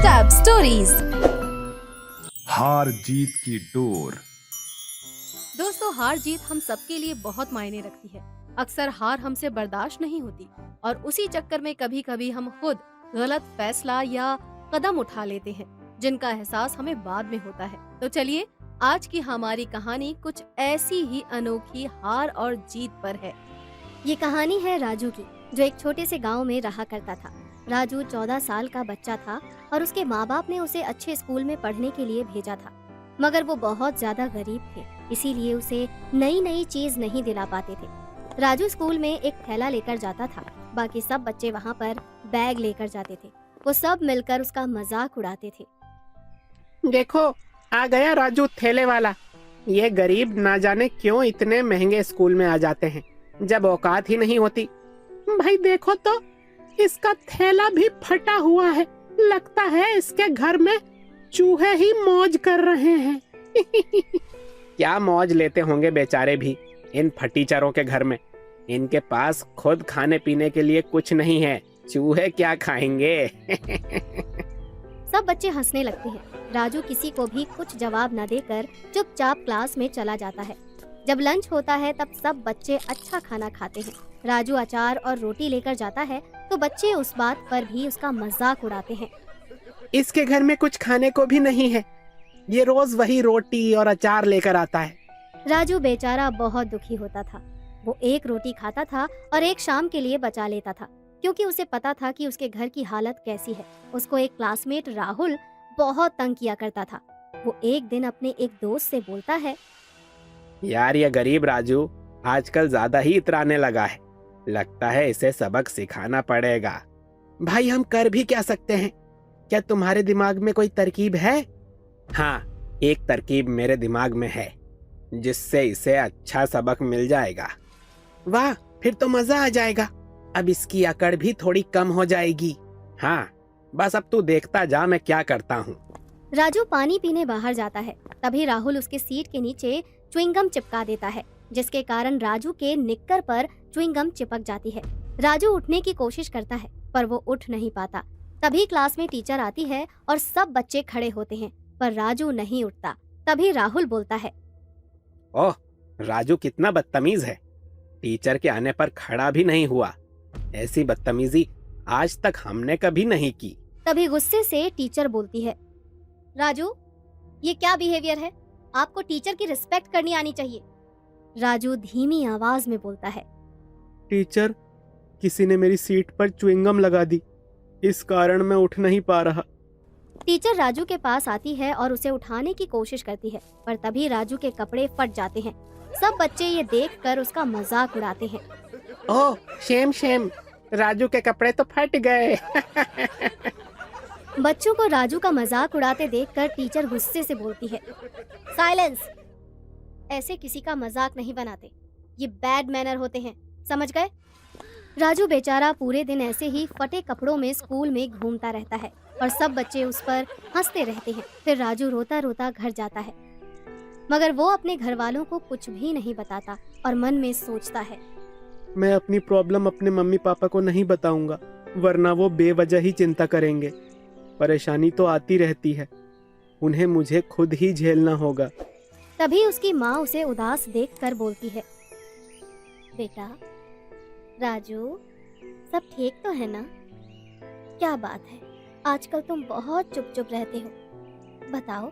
Tab stories. हार जीत की door. दोस्तों, हार जीत हम सबके लिए बहुत मायने रखती है। अक्सर हार हमसे बर्दाश्त नहीं होती और उसी चक्कर में कभी कभी हम खुद गलत फैसला या कदम उठा लेते हैं, जिनका एहसास हमें बाद में होता है। तो चलिए, आज की हमारी कहानी कुछ ऐसी ही अनोखी हार और जीत पर है। ये कहानी है राजू की, जो एक छोटे से गांव में रहा करता था। राजू 14 साल का बच्चा था और उसके माँ बाप ने उसे अच्छे स्कूल में पढ़ने के लिए भेजा था, मगर वो बहुत ज्यादा गरीब थे, इसीलिए उसे नई नई चीज नहीं दिला पाते थे। राजू स्कूल में एक थैला लेकर जाता था, बाकी सब बच्चे वहाँ पर बैग लेकर जाते थे। वो सब मिलकर उसका मजाक उड़ाते थे। देखो, आ गया राजू थैले वाला। ये गरीब ना जाने क्यों इतने महंगे स्कूल में आ जाते हैं, जब औकात ही नहीं होती। भाई देखो तो, इसका थैला भी फटा हुआ है। लगता है इसके घर में चूहे ही मौज कर रहे हैं। क्या मौज लेते होंगे बेचारे भी इन फटीचरों के घर में। इनके पास खुद खाने पीने के लिए कुछ नहीं है, चूहे क्या खाएंगे। सब बच्चे हंसने लगते हैं। राजू किसी को भी कुछ जवाब न देकर चुपचाप क्लास में चला जाता है। जब लंच होता है तब सब बच्चे अच्छा खाना खाते हैं। राजू अचार और रोटी लेकर जाता है तो बच्चे उस बात पर भी उसका मजाक उड़ाते हैं। इसके घर में कुछ खाने को भी नहीं है, ये रोज वही रोटी और अचार लेकर आता है। राजू बेचारा बहुत दुखी होता था। वो एक रोटी खाता था और एक शाम के लिए बचा लेता था, क्योंकि उसे पता था कि उसके घर की हालत कैसी है। उसको एक क्लासमेट राहुल बहुत तंग किया करता था। वो एक दिन अपने एक दोस्त से बोलता है, यार ये गरीब राजू आजकल ज्यादा ही इतराने लगा है, लगता है इसे सबक सिखाना पड़ेगा। भाई हम कर भी क्या सकते हैं? क्या तुम्हारे दिमाग में कोई तरकीब है? हाँ, एक तरकीब मेरे दिमाग में है, जिससे इसे अच्छा सबक मिल जाएगा। वाह, फिर तो मजा आ जाएगा। अब इसकी अकड़ भी थोड़ी कम हो जाएगी। हाँ, बस अब तू देखता जा मैं क्या करता हूँ। राजू पानी पीने बाहर जाता है। तभी राहुल उसके सीट के नीचे च्युइंगम चिपका देता है, जिसके कारण राजू के निक्कर पर च्युइंगम चिपक जाती है। राजू उठने की कोशिश करता है, पर वो उठ नहीं पाता। तभी क्लास में टीचर आती है और सब बच्चे खड़े होते हैं, पर राजू नहीं उठता। तभी राहुल बोलता है, ओह, राजू कितना बदतमीज है, टीचर के आने पर खड़ा भी नहीं हुआ। ऐसी बदतमीजी आज तक हमने कभी नहीं की। तभी गुस्से से टीचर बोलती है, राजू ये क्या बिहेवियर है? आपको टीचर की रिस्पेक्ट करनी आनी चाहिए। राजू धीमी आवाज में बोलता है, टीचर, किसी ने मेरी सीट पर च्युइंगम लगा दी, इस कारण मैं उठ नहीं पा रहा। टीचर राजू के पास आती है और उसे उठाने की कोशिश करती है, पर तभी राजू के कपड़े फट जाते हैं। सब बच्चे ये देखकर उसका मजाक उड़ाते हैं। ओह शेम शेम, राजू के कपड़े तो फट गए। बच्चों को राजू का मजाक उड़ाते देखकर टीचर गुस्से से बोलती है, साइलेंस, ऐसे किसी का मजाक नहीं बनाते, ये बैड मैनर होते हैं, समझ गए? राजू बेचारा पूरे दिन ऐसे ही फटे कपड़ों में स्कूल में घूमता रहता है और सब बच्चे उस पर हंसते रहते हैं। फिर राजू रोता रोता घर जाता है, मगर वो अपने घर वालों को कुछ भी नहीं बताता और मन में सोचता है, मैं अपनी प्रॉब्लम अपने मम्मी पापा को नहीं बताऊंगा, वरना वो बेवजह ही चिंता करेंगे। परेशानी तो आती रहती है, उन्हें मुझे खुद ही झेलना होगा। तभी उसकी माँ उसे उदास देखकर बोलती है, बेटा राजू, सब ठीक तो है ना? क्या बात है, आजकल तुम बहुत चुप चुप रहते हो। बताओ,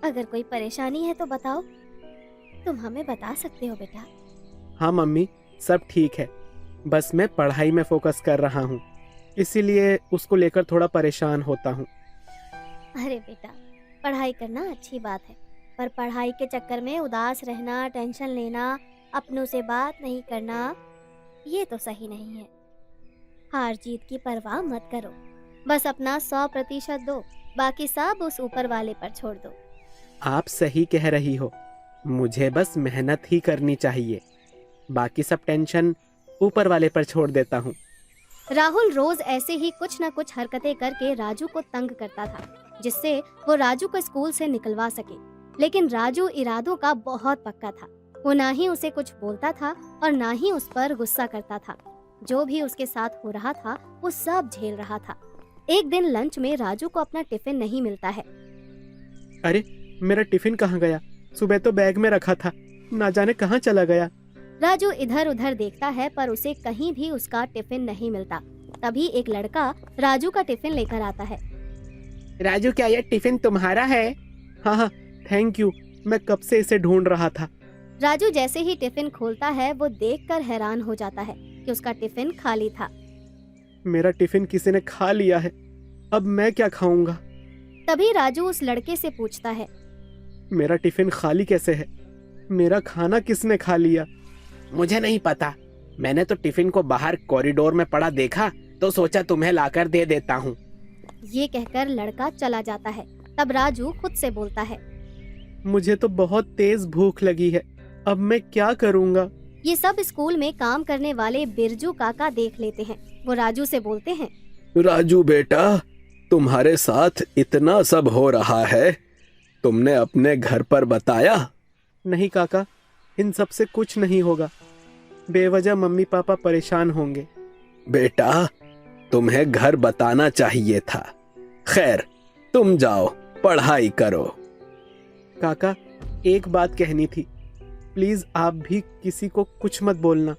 अगर कोई परेशानी है तो बताओ, तुम हमें बता सकते हो बेटा। हाँ मम्मी, सब ठीक है, बस मैं पढ़ाई में फोकस कर रहा हूँ, इसीलिए उसको लेकर थोड़ा परेशान होता हूँ। अरे बेटा, पढ़ाई करना अच्छी बात है, पर पढ़ाई के चक्कर में उदास रहना, टेंशन लेना, अपनों से बात नहीं करना, ये तो सही नहीं है। हार जीत की परवाह मत करो, बस अपना 100% दो, बाकी सब उस ऊपर वाले पर छोड़ दो। आप सही कह रही हो, मुझे बस मेहनत ही करनी चाहिए, बाकी सब टेंशन ऊपर वाले पर छोड़ देता हूँ। राहुल रोज ऐसे ही कुछ न कुछ हरकतें करके राजू को तंग करता था, जिससे वो राजू को स्कूल से निकलवा सके। लेकिन राजू इरादों का बहुत पक्का था। वो ना ही उसे कुछ बोलता था और ना ही उस पर गुस्सा करता था। जो भी उसके साथ हो रहा था वो सब झेल रहा था। एक दिन लंच में राजू को अपना टिफिन नहीं मिलता है। अरे मेरा टिफिन कहाँ गया? सुबह तो बैग में रखा था, ना जाने कहाँ चला गया। राजू इधर उधर देखता है पर उसे कहीं भी उसका टिफिन नहीं मिलता। तभी एक लड़का राजू का टिफिन लेकर आता है। राजू, क्या ये टिफिन तुम्हारा है? हाँ हाँ, थैंक यू, मैं कब से इसे ढूंढ रहा था। राजू जैसे ही टिफिन खोलता है वो देखकर हैरान हो जाता है कि उसका टिफिन खाली था। मेरा टिफिन किसी ने खा लिया है, अब मैं क्या खाऊंगा? तभी राजू उस लड़के से पूछता है, मेरा टिफिन खाली कैसे है? मेरा खाना किसने खा लिया? मुझे नहीं पता, मैंने तो टिफिन को बाहर कॉरिडोर में पड़ा देखा तो सोचा तुम्हें लाकर दे देता हूँ। ये कहकर लड़का चला जाता है। तब राजू खुद से बोलता है, मुझे तो बहुत तेज भूख लगी है, अब मैं क्या करूँगा? ये सब स्कूल में काम करने वाले बिरजू काका देख लेते हैं। वो राजू से बोलते हैं, राजू बेटा, तुम्हारे साथ इतना सब हो रहा है, तुमने अपने घर पर बताया? नहीं काका, इन सब से कुछ नहीं होगा, बेवजह मम्मी पापा परेशान होंगे। बेटा, तुम्हें घर बताना चाहिए था। खैर, तुम जाओ, पढ़ाई करो। काका, एक बात कहनी थी, प्लीज आप भी किसी को कुछ मत बोलना।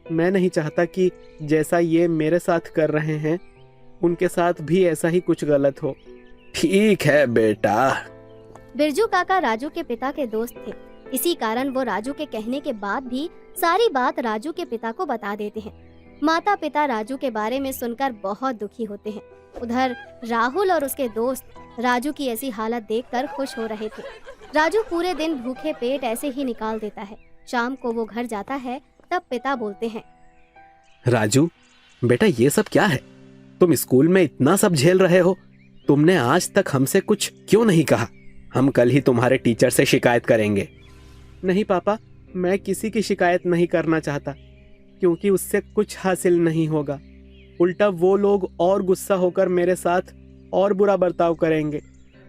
मैं नहीं चाहता कि जैसा ये मेरे साथ कर रहे हैं उनके साथ भी ऐसा ही कुछ गलत हो। ठीक है बेटा। बिरजू काका राजू के पिता के दोस्त थे। इसी कारण वो राजू के कहने के बाद भी सारी बात राजू के पिता को बता देते हैं। माता पिता राजू के बारे में सुनकर बहुत दुखी होते हैं। उधर राहुल और उसके दोस्त राजू की ऐसी हालत देखकर खुश हो रहे थे। राजू पूरे दिन भूखे पेट ऐसे ही निकाल देता है। शाम को वो घर जाता है, तब पिता बोलते हैं, राजू बेटा, ये सब क्या है? तुम स्कूल में इतना सब झेल रहे हो, तुमने आज तक हमसे कुछ क्यों नहीं कहा? हम कल ही तुम्हारे टीचर से शिकायत करेंगे। नहीं पापा, मैं किसी की शिकायत नहीं करना चाहता, क्योंकि उससे कुछ हासिल नहीं होगा। उल्टा वो लोग और गुस्सा होकर मेरे साथ और बुरा बर्ताव करेंगे।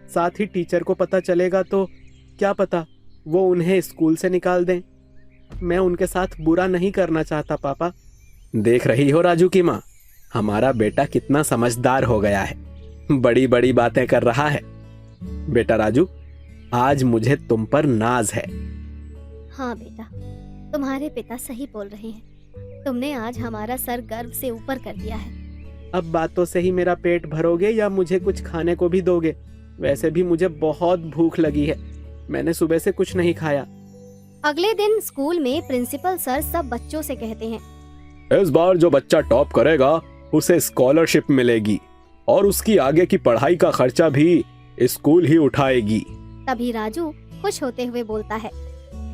साथ ही टीचर को पता चलेगा तो क्या पता वो उन्हें स्कूल से निकाल दें। मैं उनके साथ बुरा नहीं करना चाहता पापा। देख रही हो राजू की माँ, हमारा बेटा कितना समझदार हो गया है, बड़ी बड़ी बातें कर रहा है। बेटा राजू, आज मुझे तुम पर नाज है। हाँ बेटा, तुम्हारे पिता सही बोल रहे हैं। तुमने आज हमारा सर गर्व से ऊपर कर दिया है। अब बातों से ही मेरा पेट भरोगे या मुझे कुछ खाने को भी दोगे? वैसे भी मुझे बहुत भूख लगी है, मैंने सुबह से कुछ नहीं खाया। अगले दिन स्कूल में प्रिंसिपल सर सब बच्चों से कहते हैं, इस बार जो बच्चा टॉप करेगा उसे स्कॉलरशिप मिलेगी और उसकी आगे की पढ़ाई का खर्चा भी स्कूल ही उठाएगी। तभी राजू खुश होते हुए बोलता है,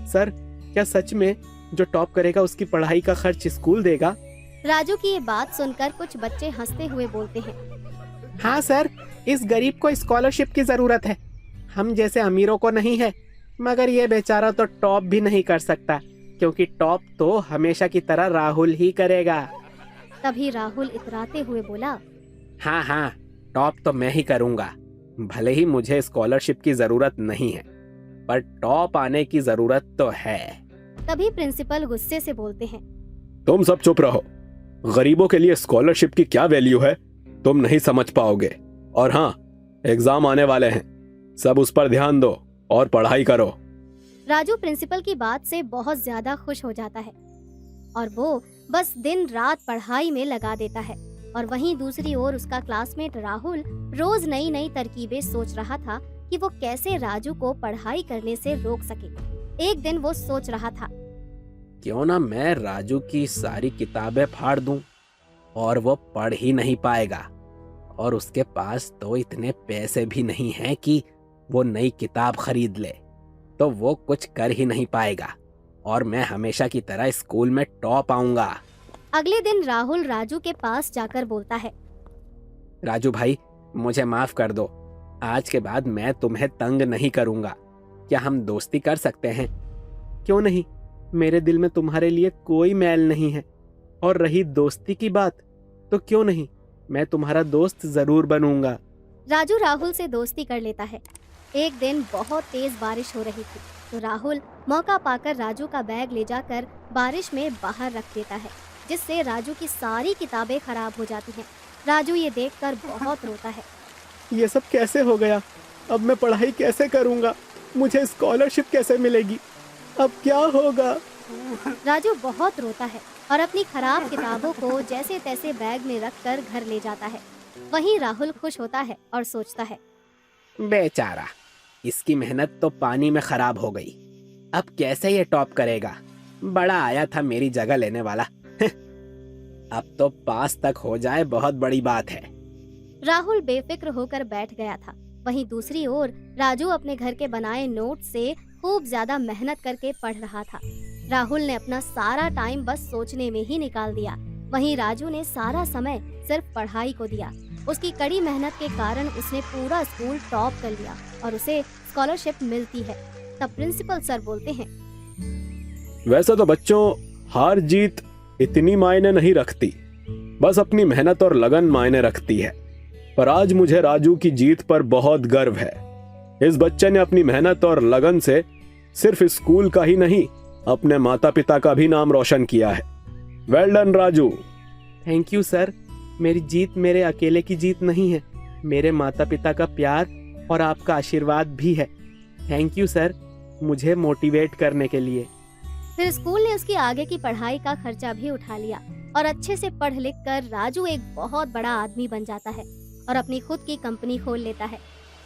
सर, क्या सच में जो टॉप करेगा उसकी पढ़ाई का खर्च स्कूल देगा? राजू की ये बात सुनकर कुछ बच्चे हंसते हुए बोलते हैं, हाँ सर, इस गरीब को स्कॉलरशिप की जरूरत है। हम जैसे अमीरों को नहीं है, मगर ये बेचारा तो टॉप भी नहीं कर सकता, क्योंकि टॉप तो हमेशा की तरह राहुल ही करेगा। तभी राहुल इतराते हुए बोला, हाँ हाँ, टॉप तो मैं ही करूँगा। भले ही मुझे स्कॉलरशिप की जरूरत नहीं है, पर टॉप आने की जरूरत तो है। तभी प्रिंसिपल गुस्से से बोलते हैं, तुम सब चुप रहो, गरीबों के लिए स्कॉलरशिप की क्या वैल्यू है तुम नहीं समझ पाओगे। और हाँ, एग्जाम आने वाले हैं, सब उस पर ध्यान दो और पढ़ाई करो। राजू प्रिंसिपल की बात से बहुत ज्यादा खुश हो जाता है और वो बस दिन रात पढ़ाई में लगा देता है। और वहीं दूसरी ओर उसका क्लासमेट राहुल रोज नई नई तरकीबें सोच रहा था कि वो कैसे राजू को पढ़ाई करने से रोक सके। एक दिन वो सोच रहा था, क्यों ना मैं राजू की सारी किताबें फाड़ दूं और वो पढ़ ही नहीं पाएगा। और उसके पास तो इतने पैसे भी नहीं हैं कि वो नई किताब खरीद ले, तो वो कुछ कर ही नहीं पाएगा और मैं हमेशा की तरह स्कूल में टॉप आऊंगा। अगले दिन राहुल राजू के पास जाकर बोलता है, राजू भाई, मुझे माफ कर दो, आज के बाद मैं तुम्हें तंग नहीं करूंगा। क्या हम दोस्ती कर सकते हैं? क्यों नहीं, मेरे दिल में तुम्हारे लिए कोई मैल नहीं है। और रही दोस्ती की बात, तो क्यों नहीं, मैं तुम्हारा दोस्त जरूर बनूंगा। राजू राहुल से दोस्ती कर लेता है। एक दिन बहुत तेज बारिश हो रही थी, तो राहुल मौका पाकर राजू का बैग ले जाकर बारिश में बाहर रख देता है, जिससे राजू की सारी किताबें खराब हो जाती हैं। राजू ये देखकर बहुत रोता है। ये सब कैसे हो गया? अब मैं पढ़ाई कैसे करूंगा? मुझे स्कॉलरशिप कैसे मिलेगी? अब क्या होगा? राजू बहुत रोता है और अपनी खराब किताबों को जैसे तैसे बैग में रखकर घर ले जाता है। वहीं राहुल खुश होता है और सोचता है, बेचारा, इसकी मेहनत तो पानी में खराब हो गई। अब कैसे ये टॉप करेगा? बड़ा आया था मेरी जगह लेने वाला। अब तो पास तक हो जाए बहुत बड़ी बात है। राहुल बेफिक्र होकर बैठ गया था। वहीं दूसरी ओर राजू अपने घर के बनाए नोट से खूब ज्यादा मेहनत करके पढ़ रहा था। राहुल ने अपना सारा टाइम बस सोचने में ही निकाल दिया। वहीं राजू ने सारा समय सिर्फ पढ़ाई को दिया। उसकी कड़ी मेहनत के कारण उसने पूरा स्कूल टॉप कर लिया और उसे स्कॉलरशिप मिलती है। तब प्रिंसिपल सर बोलते हैं, वैसे तो बच्चों, हार जीत इतनी मायने नहीं रखती, बस अपनी मेहनत और लगन मायने रखती है। पर आज मुझे राजू की जीत पर बहुत गर्व है। इस बच्चे ने अपनी मेहनत और लगन से सिर्फ स्कूल का ही नहीं, अपने माता पिता का भी नाम रोशन किया है। Well done Raju. Thank you sir. मेरी जीत मेरे अकेले की जीत नहीं है, मेरे माता पिता का प्यार और आपका आशीर्वाद भी है। थैंक यू सर, मुझे मोटिवेट करने के लिए। फिर स्कूल ने उसकी आगे की पढ़ाई का खर्चा भी उठा लिया और अच्छे से पढ़ लिख कर राजू एक बहुत बड़ा आदमी बन जाता है और अपनी खुद की कंपनी खोल लेता है।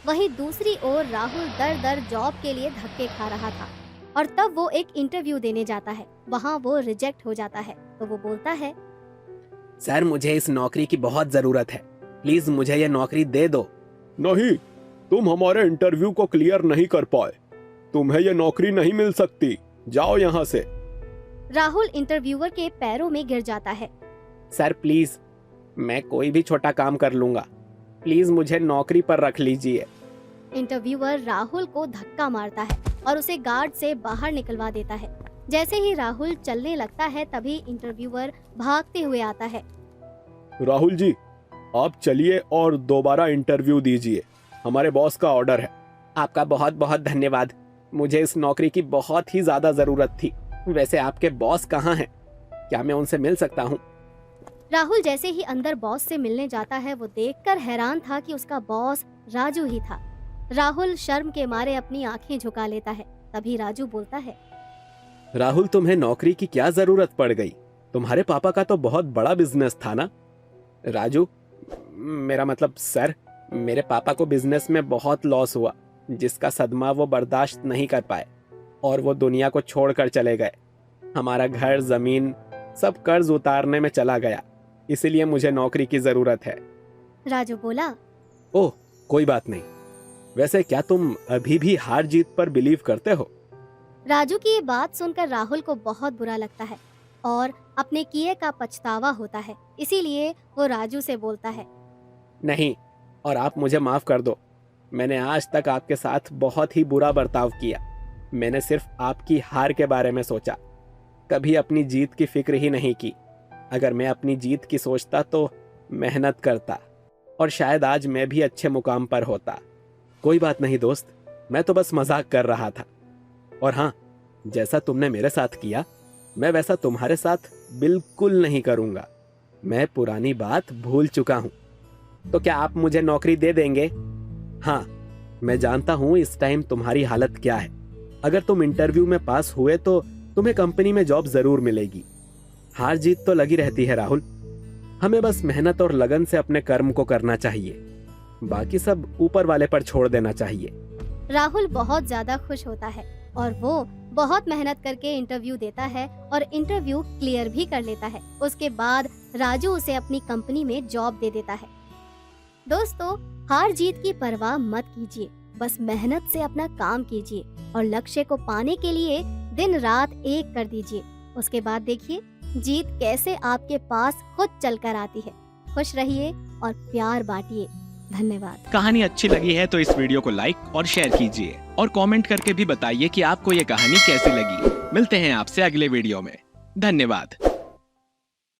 वहीं दूसरी ओर राहुल दर दर जॉब के लिए धक्के खा रहा था और तब वो एक इंटरव्यू देने जाता है। वहाँ वो रिजेक्ट हो जाता है तो वो बोलता है, सर मुझे इस नौकरी की बहुत जरूरत है, प्लीज मुझे ये नौकरी दे दो। नहीं, तुम हमारे इंटरव्यू को क्लियर नहीं कर पाए, तुम्हें ये नौकरी नहीं मिल सकती, जाओ यहाँ से। राहुल इंटरव्यूअर के पैरों में गिर जाता है। सर प्लीज, मैं कोई भी छोटा काम कर लूंगा, प्लीज मुझे नौकरी पर रख लीजिए। इंटरव्यूअर राहुल को धक्का मारता है और उसे गार्ड से बाहर निकलवा देता है। जैसे ही राहुल चलने लगता है तभी इंटरव्यूअर भागते हुए आता है। राहुल जी, आप चलिए और दोबारा इंटरव्यू दीजिए, हमारे बॉस का ऑर्डर है। आपका बहुत बहुत धन्यवाद, मुझे इस नौकरी की बहुत ही ज्यादा जरूरत थी। वैसे आपके बॉस कहाँ हैं? क्या मैं उनसे मिल सकता हूँ? राहुल जैसे ही अंदर बॉस से मिलने जाता है वो देखकर हैरान था कि उसका बॉस राजू ही था। राहुल शर्म के मारे अपनी आंखें झुका लेता है। तभी राजू बोलता है, राहुल, तुम्हें नौकरी की क्या जरूरत पड़ गई? तुम्हारे पापा का तो बहुत बड़ा बिजनेस था ना। राजू, मेरा मतलब सर, मेरे पापा को बिजनेस में बहुत लॉस हुआ, जिसका सदमा वो बर्दाश्त नहीं कर पाए और वो दुनिया को छोड़कर चले गए। हमारा घर, जमीन सब कर्ज उतारने में चला गया, इसीलिए मुझे नौकरी की जरूरत है। राजू बोला, ओह, कोई बात नहीं। वैसे क्या तुम अभी भी हार जीत पर बिलीव करते हो? राजू की ये बात सुनकर राहुल को बहुत बुरा लगता है और अपने किए का पछतावा होता है। इसीलिए वो राजू से बोलता है, नहीं, और आप मुझे माफ कर दो। मैंने आज तक आपके साथ बहुत ही बुरा बर्ताव किया। मैंने सिर्फ आपकी हार के बारे में सोचा, कभी अपनी जीत की फिक्र ही नहीं की। अगर मैं अपनी जीत की सोचता तो मेहनत करता और शायद आज मैं भी अच्छे मुकाम पर होता। कोई बात नहीं दोस्त, मैं तो बस मजाक कर रहा था। और हाँ, जैसा तुमने मेरे साथ किया, मैं वैसा तुम्हारे साथ बिल्कुल नहीं करूंगा। मैं पुरानी बात भूल चुका हूं। तो क्या आप मुझे नौकरी दे देंगे? हाँ, मैं जानता हूं इस टाइम तुम्हारी हालत क्या है। अगर तुम इंटरव्यू में पास हुए तो तुम्हें कंपनी में जॉब जरूर मिलेगी। हार जीत तो लगी रहती है राहुल, हमें बस मेहनत और लगन से अपने कर्म को करना चाहिए, बाकी सब ऊपर वाले पर छोड़ देना चाहिए। राहुल बहुत ज्यादा खुश होता है और वो बहुत मेहनत करके इंटरव्यू देता है और इंटरव्यू क्लियर भी कर लेता है। उसके बाद राजू उसे अपनी कंपनी में जॉब दे देता है। दोस्तों, हार जीत की परवाह मत कीजिए, बस मेहनत से अपना काम कीजिए और लक्ष्य को पाने के लिए दिन रात एक कर दीजिए। उसके बाद देखिए जीत कैसे आपके पास खुद चलकर आती है। खुश रहिए और प्यार बांटिए। धन्यवाद। कहानी अच्छी लगी है तो इस वीडियो को लाइक और शेयर कीजिए और कमेंट करके भी बताइए कि आपको ये कहानी कैसी लगी। मिलते हैं आपसे अगले वीडियो में। धन्यवाद।